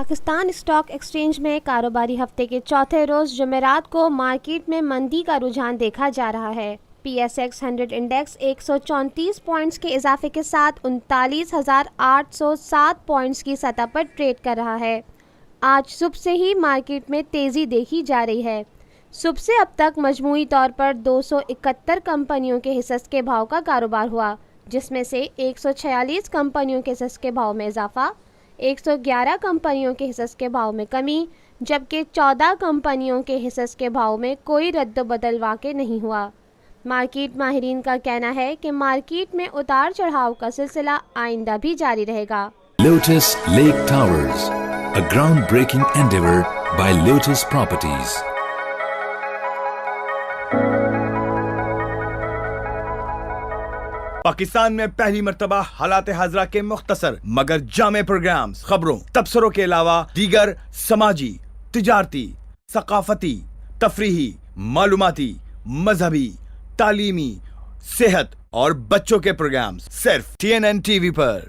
Pakistan stock exchange میں کاروباری ہفتے کے چوتھے روز جمعرات کو مارکیٹ میں مندی کا رجحان دیکھا جا رہا ہے۔ P S x 100 index 134 points کے اضافے کے ساتھ 39,807 پوائنٹس کی سطح پر ٹریڈ کر رہا ہے۔ آج صبح سے ہی مارکیٹ میں تیزی دیکھی جا رہی ہے۔ صبح سے اب تک مجموعی طور پر 271 کمپنیوں کے حصص کے بھاؤ کا کاروبار ہوا، جس میں سے 146 کمپنیوں کے حصص کے بھاؤ میں اضافہ، 111 کمپنیوں کے حصص کے بھاؤ میں کمی، جبکہ 14 کمپنیوں کے حصص کے بھاؤ میں کوئی رد و بدل واقع نہیں ہوا۔ مارکیٹ ماہرین کا کہنا ہے کہ مارکیٹ میں اتار چڑھاؤ کا سلسلہ آئندہ بھی جاری رہے گا۔ Lotus Lake Towers, a groundbreaking endeavor by Lotus Properties. Pakistan میں پہلی مرتبہ حالات حاضرہ کے مختصر مگر جامع پروگرامز، خبروں، تبصروں کے علاوہ دیگر سماجی، تجارتی، ثقافتی، تفریحی، معلوماتی، مذہبی، تعلیمی، صحت اور بچوں کے پروگرامز صرف TNN TV پر۔